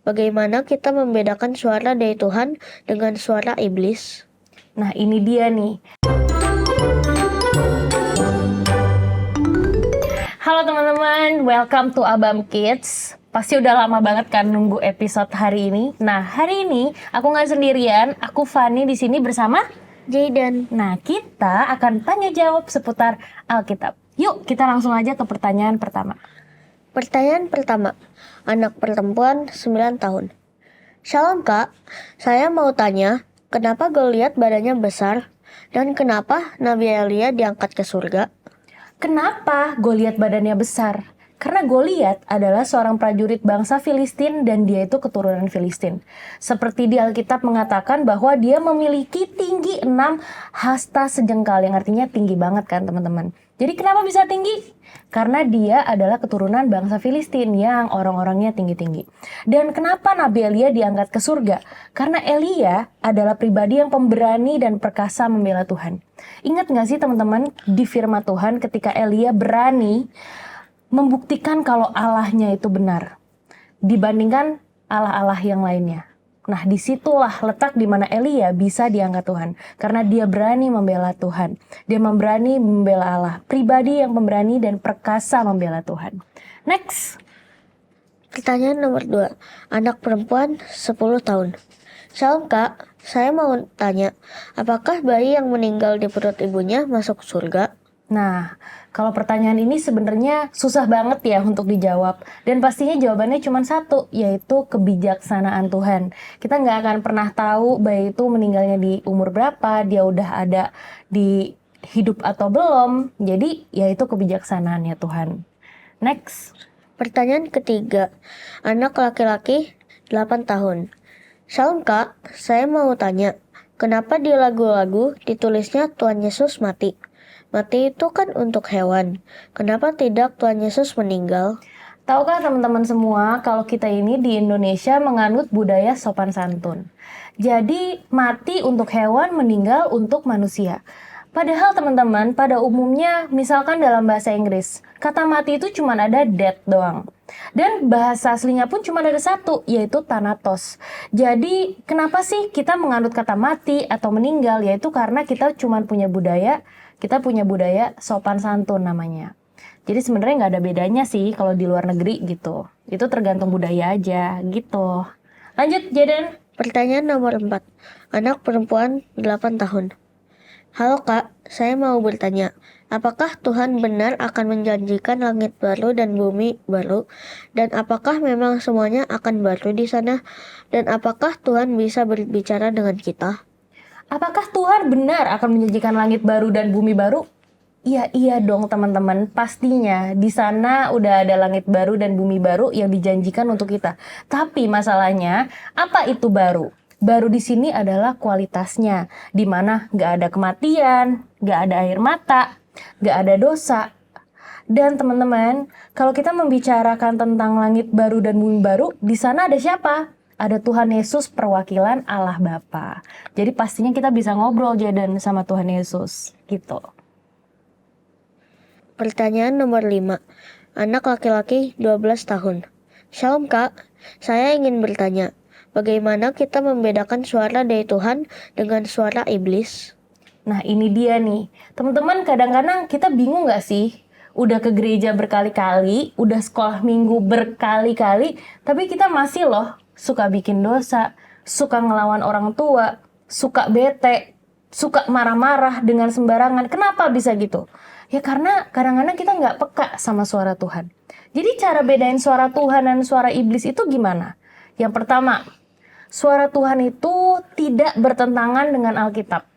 Bagaimana kita membedakan suara dari Tuhan dengan suara iblis? Nah, ini dia nih. Halo teman-teman, welcome to Abam Kids. Pasti udah lama banget kan nunggu episode hari ini. Nah, hari ini aku nggak sendirian, aku Fanny di sini bersama Jayden. Nah, kita akan tanya jawab seputar Alkitab. Yuk, kita langsung aja ke pertanyaan pertama. Pertanyaan pertama, anak perempuan 9 tahun. Shalom Kak, saya mau tanya, kenapa Goliat badannya besar dan kenapa Nabi Elia diangkat ke surga? Kenapa Goliat badannya besar? Karena Goliat adalah seorang prajurit bangsa Filistin dan dia itu keturunan Filistin. Seperti di Alkitab mengatakan bahwa dia memiliki tinggi 6 hasta sejengkal, yang artinya tinggi banget kan teman-teman. Jadi kenapa bisa tinggi? Karena dia adalah keturunan bangsa Filistin yang orang-orangnya tinggi-tinggi. Dan kenapa Nabi Elia diangkat ke surga? Karena Elia adalah pribadi yang pemberani dan perkasa membela Tuhan. Ingat gak sih teman-teman di firman Tuhan ketika Elia berani membuktikan kalau Allahnya itu benar dibandingkan Allah-Allah yang lainnya. Nah, disitulah letak di mana Elia bisa diangkat Tuhan. Karena dia berani membela Tuhan. Dia berani membela Allah. Pribadi yang pemberani dan perkasa membela Tuhan. Next. Pertanyaan nomor 2, anak perempuan 10 tahun. Shalom Kak, saya mau tanya, apakah bayi yang meninggal di perut ibunya masuk surga? Nah, kalau pertanyaan ini sebenarnya susah banget ya untuk dijawab. Dan pastinya jawabannya cuma satu, yaitu kebijaksanaan Tuhan. Kita nggak akan pernah tahu bayi itu meninggalnya di umur berapa, dia udah ada di hidup atau belum. Jadi, yaitu kebijaksanaannya Tuhan. Next. Pertanyaan ketiga, anak laki-laki 8 tahun. Shalom Kak, saya mau tanya, kenapa di lagu-lagu ditulisnya Tuhan Yesus mati? Mati itu kan untuk hewan. Kenapa tidak Tuhan Yesus meninggal? Tahukah teman-teman semua kalau kita ini di Indonesia menganut budaya sopan santun. Jadi mati untuk hewan, meninggal untuk manusia. Padahal teman-teman pada umumnya misalkan dalam bahasa Inggris, kata mati itu cuma ada dead doang. Dan bahasa aslinya pun cuma ada satu, yaitu thanatos. Jadi kenapa sih kita menganut kata mati atau meninggal? Yaitu karena kita cuma punya budaya sopan santun namanya. Jadi sebenarnya nggak ada bedanya sih kalau di luar negeri gitu. Itu tergantung budaya aja gitu. Lanjut, Jaden. Pertanyaan nomor 4, anak perempuan 8 tahun. Halo Kak, saya mau bertanya, apakah Tuhan benar akan menjanjikan langit baru dan bumi baru? Dan apakah memang semuanya akan baru di sana? Dan apakah Tuhan bisa berbicara dengan kita? Apakah Tuhan benar akan menjanjikan langit baru dan bumi baru? Iya dong teman-teman, pastinya di sana udah ada langit baru dan bumi baru yang dijanjikan untuk kita. Tapi masalahnya, apa itu baru? Baru di sini adalah kualitasnya, di mana nggak ada kematian, nggak ada air mata, nggak ada dosa. Dan teman-teman, kalau kita membicarakan tentang langit baru dan bumi baru, di sana ada siapa? Ada Tuhan Yesus perwakilan Allah Bapa. Jadi pastinya kita bisa ngobrol Jaden sama Tuhan Yesus gitu. Pertanyaan nomor 5, anak laki-laki 12 tahun. Shalom Kak, saya ingin bertanya, bagaimana kita membedakan suara dari Tuhan dengan suara iblis? Nah ini dia nih, teman-teman kadang-kadang kita bingung gak sih? Udah ke gereja berkali-kali, udah sekolah minggu berkali-kali, tapi kita masih loh suka bikin dosa, suka ngelawan orang tua, suka bete, suka marah-marah dengan sembarangan. Kenapa bisa gitu? Ya karena kadang-kadang kita nggak peka sama suara Tuhan. Jadi cara bedain suara Tuhan dan suara iblis itu gimana? Yang pertama, suara Tuhan itu tidak bertentangan dengan Alkitab.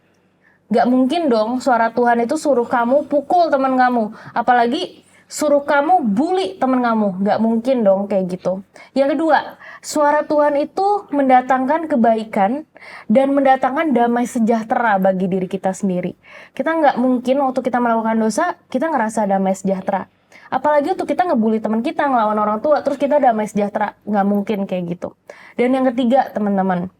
Gak mungkin dong suara Tuhan itu suruh kamu pukul teman kamu. Apalagi suruh kamu bully teman kamu. Gak mungkin dong kayak gitu. Yang kedua, suara Tuhan itu mendatangkan kebaikan dan mendatangkan damai sejahtera bagi diri kita sendiri. Kita gak mungkin waktu kita melakukan dosa, kita ngerasa damai sejahtera. Apalagi waktu kita ngebully teman kita, ngelawan orang tua, terus kita damai sejahtera. Gak mungkin kayak gitu. Dan yang ketiga teman-teman,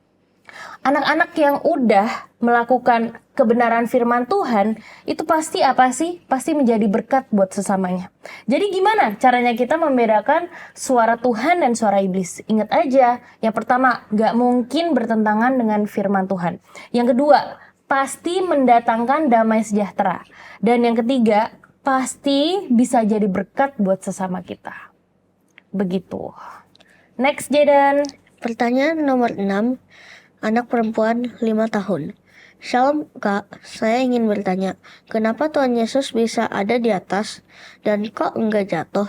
Anak-anak yang udah melakukan kebenaran firman Tuhan, itu pasti apa sih? Pasti menjadi berkat buat sesamanya. Jadi gimana caranya kita membedakan suara Tuhan dan suara iblis? Ingat aja, yang pertama, gak mungkin bertentangan dengan firman Tuhan. Yang kedua, pasti mendatangkan damai sejahtera. Dan yang ketiga, pasti bisa jadi berkat buat sesama kita. Begitu. Next, Jaden. Pertanyaan nomor 6, anak perempuan 5 tahun. Shalom Kak, saya ingin bertanya, kenapa Tuhan Yesus bisa ada di atas dan kok enggak jatuh?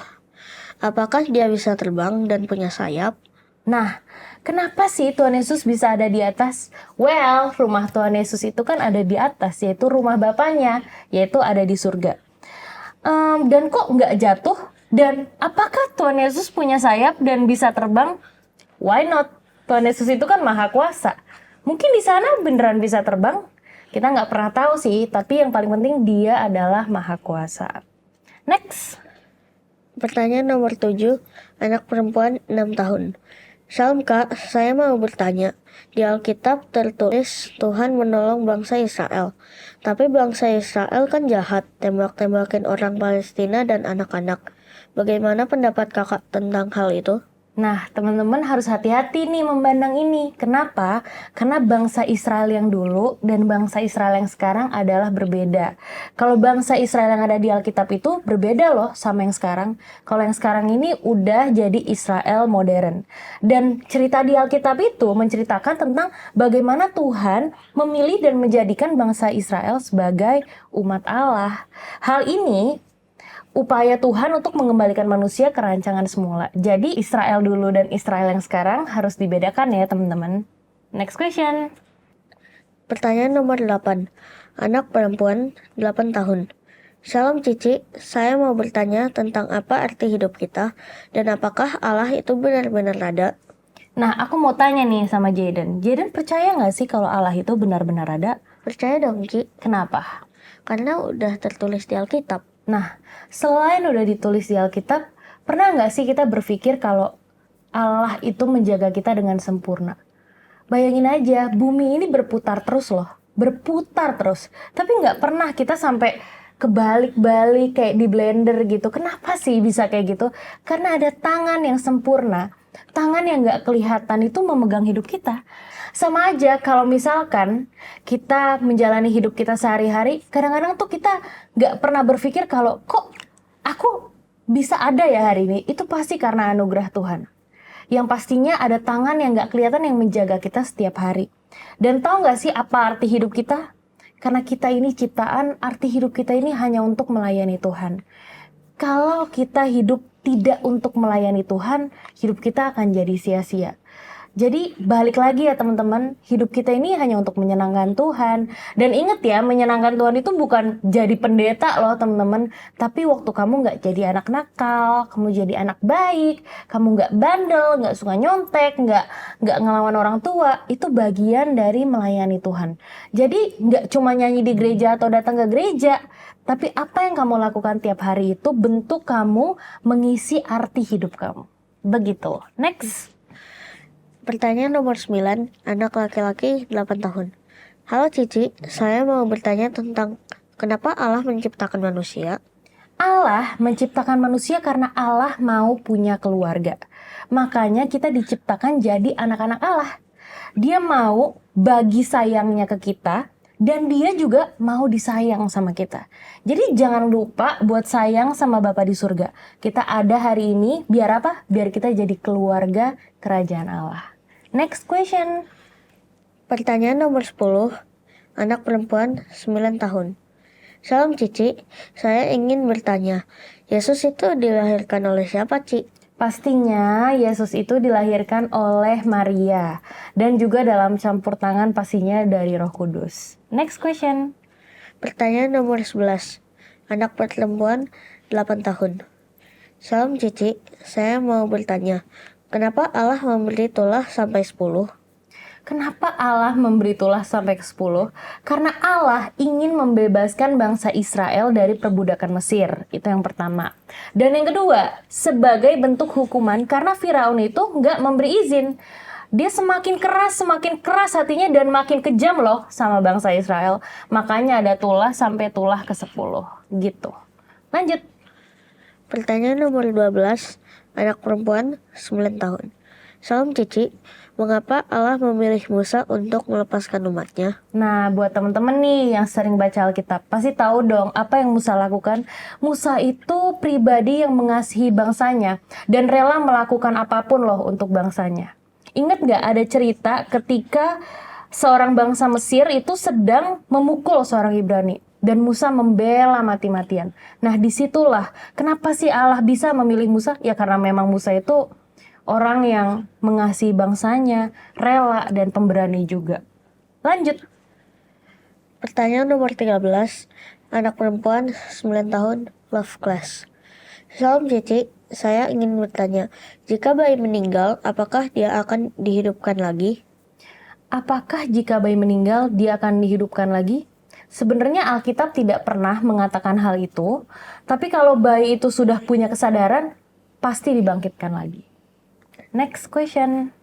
Apakah dia bisa terbang dan punya sayap? Nah, kenapa sih Tuhan Yesus bisa ada di atas? Well, rumah Tuhan Yesus itu kan ada di atas, yaitu rumah Bapaknya, yaitu ada di surga. Dan kok nggak jatuh? Dan apakah Tuhan Yesus punya sayap dan bisa terbang? Why not? Tuhan Yesus itu kan maha kuasa. Mungkin di sana beneran bisa terbang. Kita nggak pernah tahu sih, tapi yang paling penting dia adalah maha kuasa. Next. Pertanyaan nomor 7, anak perempuan 6 tahun. Shalom Kak, saya mau bertanya. Di Alkitab tertulis Tuhan menolong bangsa Israel. Tapi bangsa Israel kan jahat, tembak-tembakin orang Palestina dan anak-anak. Bagaimana pendapat kakak tentang hal itu? Nah, teman-teman harus hati-hati nih memandang ini. Kenapa? Karena bangsa Israel yang dulu dan bangsa Israel yang sekarang adalah berbeda. Kalau bangsa Israel yang ada di Alkitab itu berbeda loh sama yang sekarang. Kalau yang sekarang ini udah jadi Israel modern. Dan cerita di Alkitab itu menceritakan tentang bagaimana Tuhan memilih dan menjadikan bangsa Israel sebagai umat Allah. Hal ini upaya Tuhan untuk mengembalikan manusia ke rancangan semula. Jadi Israel dulu dan Israel yang sekarang harus dibedakan ya teman-teman. Next question. Pertanyaan nomor 8, anak perempuan 8 tahun. Shalom Cici, saya mau bertanya tentang apa arti hidup kita dan apakah Allah itu benar-benar ada? Nah, aku mau tanya nih sama Jaden. Jaden percaya nggak sih kalau Allah itu benar-benar ada? Percaya dong Ci, Kenapa? karena udah tertulis di Alkitab. Nah, selain udah ditulis di Alkitab, pernah nggak sih kita berpikir kalau Allah itu menjaga kita dengan sempurna? Bayangin aja, bumi ini berputar terus loh. Berputar terus. Tapi nggak pernah kita sampai kebalik-balik kayak di blender gitu. Kenapa sih bisa kayak gitu? Karena ada tangan yang sempurna. Tangan yang nggak kelihatan itu memegang hidup kita. Sama aja kalau misalkan kita menjalani hidup kita sehari-hari, kadang-kadang tuh kita nggak pernah berpikir kalau kok aku bisa ada ya hari ini. Itu pasti karena anugerah Tuhan. Yang pastinya ada tangan yang nggak kelihatan yang menjaga kita setiap hari. Dan tahu nggak sih apa arti hidup kita? Karena kita ini ciptaan, arti hidup kita ini hanya untuk melayani Tuhan. Kalau kita hidup tidak untuk melayani Tuhan, hidup kita akan jadi sia-sia. Jadi balik lagi ya teman-teman, hidup kita ini hanya untuk menyenangkan Tuhan. Dan ingat ya, menyenangkan Tuhan itu bukan jadi pendeta loh teman-teman. Tapi waktu kamu nggak jadi anak nakal, kamu jadi anak baik, kamu nggak bandel, nggak suka nyontek, nggak ngelawan orang tua, itu bagian dari melayani Tuhan. Jadi nggak cuma nyanyi di gereja atau datang ke gereja, tapi apa yang kamu lakukan tiap hari itu bentuk kamu mengisi arti hidup kamu. Begitu. Next. Pertanyaan nomor 9, anak laki-laki 8 tahun. Halo Cici, saya mau bertanya tentang kenapa Allah menciptakan manusia? Allah menciptakan manusia karena Allah mau punya keluarga. Makanya kita diciptakan jadi anak-anak Allah. Dia mau bagi sayangnya ke kita dan dia juga mau disayang sama kita. Jadi jangan lupa buat sayang sama Bapa di surga. Kita ada hari ini biar apa? Biar kita jadi keluarga kerajaan Allah. Next question. Pertanyaan nomor 10, anak perempuan 9 tahun. Salam Cici, saya ingin bertanya, Yesus itu dilahirkan oleh siapa Ci? Pastinya Yesus itu dilahirkan oleh Maria dan juga dalam campur tangan pastinya dari Roh Kudus. Next question. Pertanyaan nomor 11, anak perempuan 8 tahun. Salam Cici, saya mau bertanya, kenapa Allah memberi tulah sampai 10? Kenapa Allah memberi tulah sampai ke 10? Karena Allah ingin membebaskan bangsa Israel dari perbudakan Mesir. Itu yang pertama. Dan yang kedua, sebagai bentuk hukuman karena Firaun itu nggak memberi izin. dia semakin keras hatinya dan makin kejam loh sama bangsa Israel. Makanya ada tulah sampai tulah ke-10 gitu. Lanjut. Pertanyaan nomor 12, anak perempuan 9 tahun. Salam Cici, mengapa Allah memilih Musa untuk melepaskan umatnya? Nah, buat temen-temen nih yang sering baca Alkitab, pasti tahu dong apa yang Musa lakukan. Musa itu pribadi yang mengasihi bangsanya dan rela melakukan apapun loh untuk bangsanya. Ingat gak ada cerita ketika seorang bangsa Mesir itu sedang memukul seorang Ibrani dan Musa membela mati-matian. Nah, disitulah kenapa sih Allah bisa memilih Musa? Ya karena memang Musa itu orang yang mengasihi bangsanya, rela dan pemberani juga. Lanjut. Pertanyaan nomor 13, anak perempuan 9 tahun, love class. Salam Cici, saya ingin bertanya, jika bayi meninggal, apakah dia akan dihidupkan lagi? Apakah jika bayi meninggal dia akan dihidupkan lagi? Sebenarnya Alkitab tidak pernah mengatakan hal itu, tapi kalau bayi itu sudah punya kesadaran, pasti dibangkitkan lagi. Next question.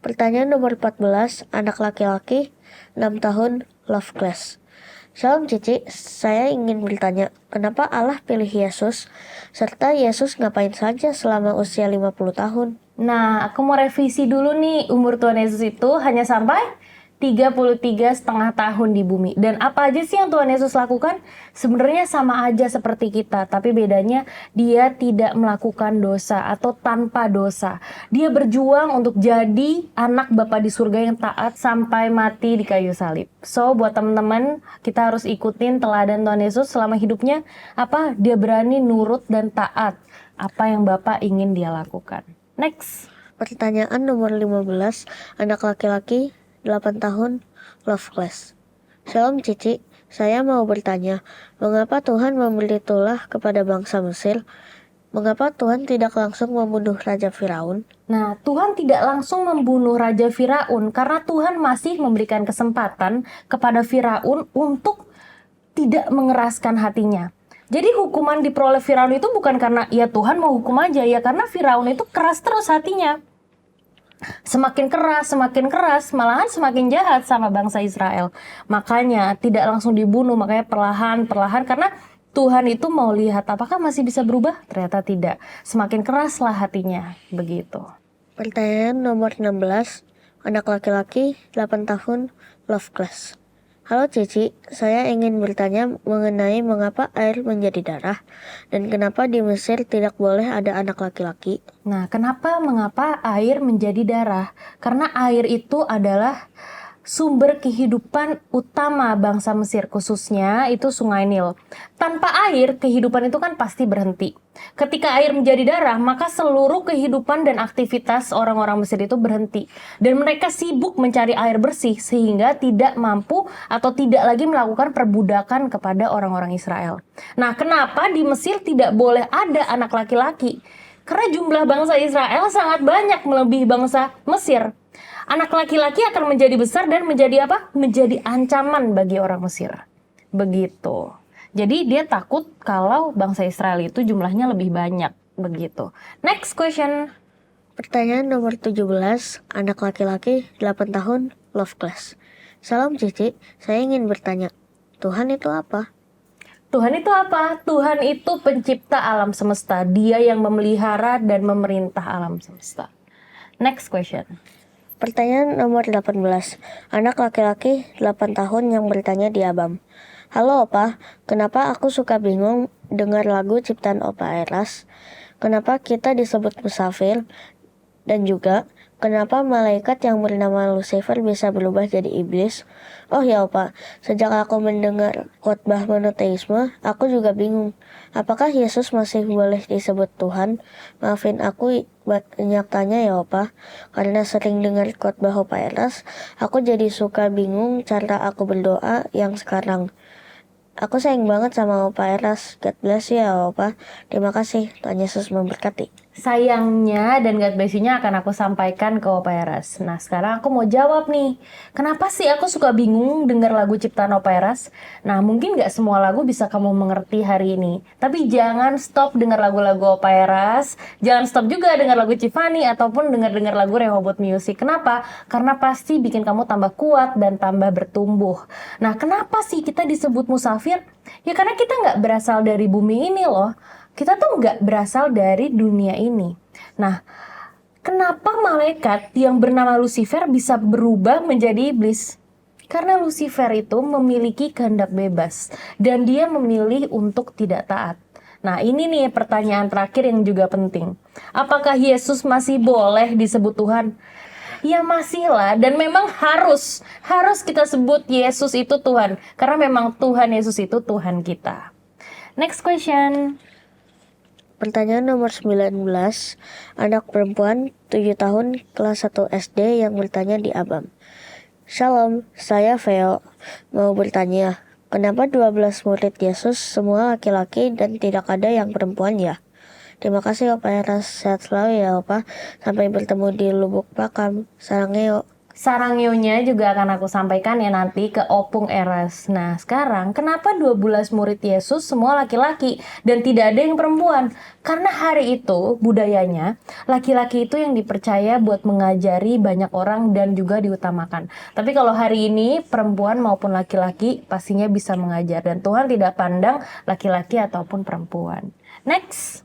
Pertanyaan nomor 14, anak laki-laki 6 tahun, love class. Salam Cici, saya ingin bertanya, kenapa Allah pilih Yesus, serta Yesus ngapain saja selama usia 50 tahun? Nah, aku mau revisi dulu nih, umur Tuhan Yesus itu hanya sampai 33,5 tahun di bumi. Dan apa aja sih yang Tuhan Yesus lakukan? Sebenarnya sama aja seperti kita, tapi bedanya dia tidak melakukan dosa atau tanpa dosa. Dia berjuang untuk jadi anak Bapa di surga yang taat sampai mati di kayu salib. So, buat teman-teman, kita harus ikutin teladan Tuhan Yesus selama hidupnya. Apa? Dia berani nurut dan taat apa yang Bapa ingin dia lakukan. Next. Pertanyaan nomor 15, anak laki-laki 8 tahun, love class. Salam Cici, saya mau bertanya, mengapa Tuhan memberi tulah kepada bangsa Mesir? Mengapa Tuhan tidak langsung membunuh Raja Firaun? Nah, Tuhan tidak langsung membunuh Raja Firaun karena Tuhan masih memberikan kesempatan kepada Firaun untuk tidak mengeraskan hatinya. Jadi hukuman diperoleh Firaun itu bukan karena ya Tuhan mau hukum aja, ya karena Firaun itu keras terus hatinya. Semakin keras, malahan semakin jahat sama bangsa Israel. Makanya tidak langsung dibunuh, makanya perlahan karena Tuhan itu mau lihat apakah masih bisa berubah? Ternyata tidak. Semakin keraslah hatinya, begitu. Pertanyaan nomor 16, anak laki-laki 8 tahun, love class. Halo Cici, saya ingin bertanya mengenai mengapa air menjadi darah dan kenapa di Mesir tidak boleh ada anak laki-laki. Nah, mengapa air menjadi darah? Karena air itu adalah sumber kehidupan utama bangsa Mesir, khususnya itu Sungai Nil. Tanpa air, kehidupan itu kan pasti berhenti. Ketika air menjadi darah, maka seluruh kehidupan dan aktivitas orang-orang Mesir itu berhenti. Dan mereka sibuk mencari air bersih sehingga tidak mampu atau tidak lagi melakukan perbudakan kepada orang-orang Israel. Nah, kenapa di Mesir tidak boleh ada anak laki-laki? Karena jumlah bangsa Israel sangat banyak melebihi bangsa Mesir. Anak laki-laki akan menjadi besar dan menjadi apa? Menjadi ancaman bagi orang Mesir. Begitu. Jadi dia takut kalau bangsa Israel itu jumlahnya lebih banyak. Begitu. Next question. Pertanyaan nomor 17, anak laki-laki 8 tahun, love class. Salam Cici, saya ingin bertanya, Tuhan itu apa? Tuhan itu apa? Tuhan itu pencipta alam semesta. Dia yang memelihara dan memerintah alam semesta. Next question. Pertanyaan nomor 18, anak laki-laki 8 tahun yang bertanya di Abam. Halo Opa, kenapa aku suka bingung dengar lagu ciptaan Opa Eras? Kenapa kita disebut musafir? Dan juga, kenapa malaikat yang bernama Lucifer bisa berubah jadi iblis? Oh ya Opa, sejak aku mendengar khotbah monoteisme, aku juga bingung. Apakah Yesus masih boleh disebut Tuhan? Maafin aku banyak tanya ya Opa, karena sering dengar khotbah Opa Eras, aku jadi suka bingung cara aku berdoa yang sekarang. Aku sayang banget sama Opa Eras. God bless you ya Opa. Terima kasih, Tuhan Yesus memberkati. Sayangnya dan God bless you-nya akan aku sampaikan ke Opa Eras. Nah, sekarang aku mau jawab nih. Kenapa sih aku suka bingung denger lagu ciptaan Opa Eras? Nah, mungkin gak semua lagu bisa kamu mengerti hari ini. Tapi jangan stop denger lagu-lagu Opa Eras. Jangan stop juga denger lagu Cifani ataupun denger-denger lagu Rehoboth Music. Kenapa? Karena pasti bikin kamu tambah kuat dan tambah bertumbuh. Nah, kenapa sih kita disebut musafir? Ya karena kita nggak berasal dari bumi ini loh. Kita tuh nggak berasal dari dunia ini. Nah, kenapa malaikat yang bernama Lucifer bisa berubah menjadi iblis? Karena Lucifer itu memiliki kehendak bebas dan dia memilih untuk tidak taat. Nah, ini nih pertanyaan terakhir yang juga penting. Apakah Yesus masih boleh disebut Tuhan? Ya masih lah, dan memang harus kita sebut Yesus itu Tuhan. Karena memang Tuhan Yesus itu Tuhan kita. Next question. Pertanyaan nomor 19, anak perempuan 7 tahun kelas 1 SD yang bertanya di Abam. Shalom, saya Veo. Mau bertanya, kenapa 12 murid Yesus semua laki-laki dan tidak ada yang perempuan ya? Terima kasih Opa Eras, sehat selalu ya Opa. Sampai bertemu di Lubuk Pakam. Sarangeo. Sarangyonya juga akan aku sampaikan ya nanti ke Opung Eras. Nah sekarang kenapa 12 murid Yesus semua laki-laki dan tidak ada yang perempuan? Karena hari itu budayanya laki-laki itu yang dipercaya buat mengajari banyak orang dan juga diutamakan. Tapi kalau hari ini perempuan maupun laki-laki pastinya bisa mengajar dan Tuhan tidak pandang laki-laki ataupun perempuan. Next.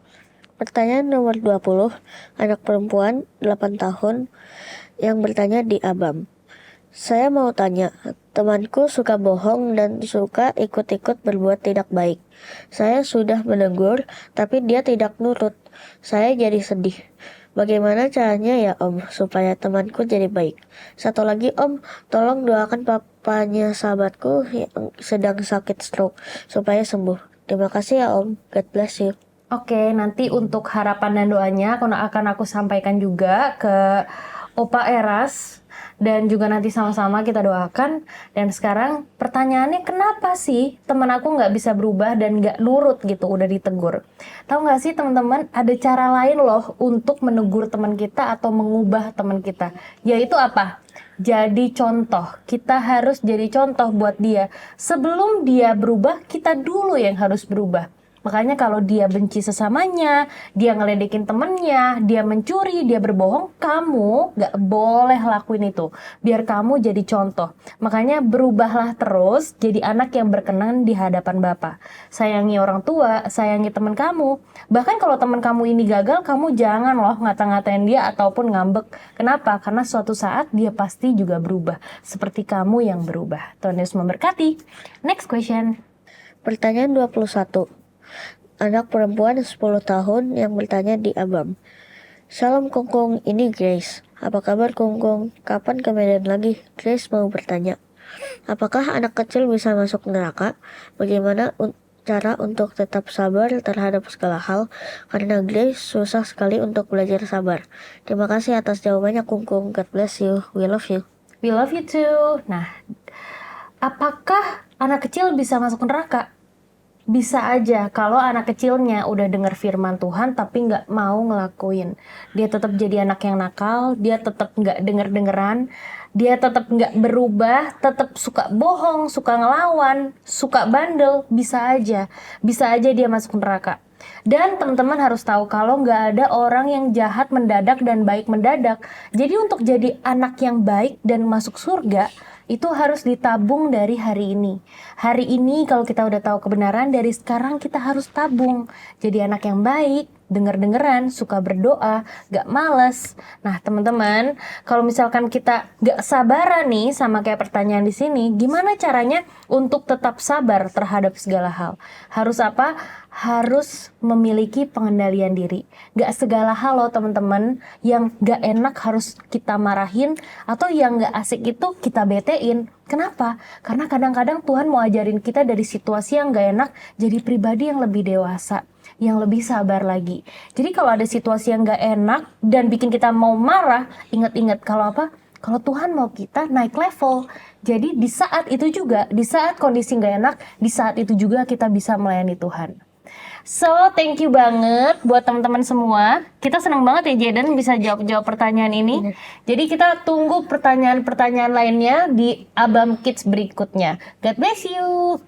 Pertanyaan nomor 20, anak perempuan 8 tahun yang bertanya di Abam. Saya mau tanya, temanku suka bohong dan suka ikut-ikut berbuat tidak baik. Saya sudah menegur, tapi dia tidak nurut. Saya jadi sedih. Bagaimana caranya ya Om, supaya temanku jadi baik? Satu lagi Om, tolong doakan papanya sahabatku yang sedang sakit stroke, supaya sembuh. Terima kasih ya Om, God bless you. Oke, nanti untuk harapan dan doanya akan aku sampaikan juga ke Opa Eras dan juga nanti sama-sama kita doakan. Dan sekarang pertanyaannya, kenapa sih teman aku nggak bisa berubah dan nggak nurut gitu udah ditegur? Tahu nggak sih teman-teman, ada cara lain loh untuk menegur teman kita atau mengubah teman kita, yaitu apa? Jadi contoh. Kita harus jadi contoh buat dia. Sebelum dia berubah, kita dulu yang harus berubah. Makanya kalau dia benci sesamanya, dia ngeledekin temennya, dia mencuri, dia berbohong, kamu gak boleh lakuin itu. Biar kamu jadi contoh. Makanya berubahlah terus jadi anak yang berkenan di hadapan Bapa. Sayangi orang tua, sayangi teman kamu. Bahkan kalau teman kamu ini gagal, kamu jangan loh ngata-ngatain dia ataupun ngambek. Kenapa? Karena suatu saat dia pasti juga berubah. Seperti kamu yang berubah. Tuhan Yesus memberkati. Next question. Pertanyaan 21. Anak perempuan 10 tahun yang bertanya di Abam. Salam Kungkung, ini Grace. Apa kabar Kungkung? Kapan ke Medan lagi? Grace mau bertanya. Apakah anak kecil bisa masuk neraka? Bagaimana cara untuk tetap sabar terhadap segala hal? Karena Grace susah sekali untuk belajar sabar. Terima kasih atas jawabannya Kungkung. God bless you. We love you. We love you too. Nah, apakah anak kecil bisa masuk neraka? Bisa aja kalau anak kecilnya udah dengar firman Tuhan tapi nggak mau ngelakuin. Dia tetap jadi anak yang nakal, dia tetap nggak denger-dengeran, dia tetap nggak berubah, tetap suka bohong, suka ngelawan, suka bandel, bisa aja dia masuk neraka. Dan teman-teman harus tahu kalau nggak ada orang yang jahat mendadak dan baik mendadak. Jadi untuk jadi anak yang baik dan masuk surga, itu harus ditabung dari hari ini. Hari ini kalau kita udah tahu kebenaran, dari sekarang kita harus tabung. Jadi anak yang baik, denger-dengeran, suka berdoa, gak males. Nah teman-teman, kalau misalkan kita gak sabaran nih sama kayak pertanyaan di sini, gimana caranya untuk tetap sabar terhadap segala hal? Harus apa? Harus memiliki pengendalian diri. Gak segala hal loh teman-teman, yang gak enak harus kita marahin, atau yang gak asik itu kita betein. Kenapa? Karena kadang-kadang Tuhan mau ajarin kita dari situasi yang gak enak, jadi pribadi yang lebih dewasa, yang lebih sabar lagi. Jadi kalau ada situasi yang gak enak dan bikin kita mau marah, ingat-ingat kalau apa? Kalau Tuhan mau kita naik level. Jadi di saat itu juga, di saat kondisi gak enak, di saat itu juga kita bisa melayani Tuhan. So, thank you banget buat teman-teman semua. Kita senang banget ya Jaden bisa jawab-jawab pertanyaan ini. Jadi kita tunggu pertanyaan-pertanyaan lainnya di Abam Kids berikutnya. God bless you.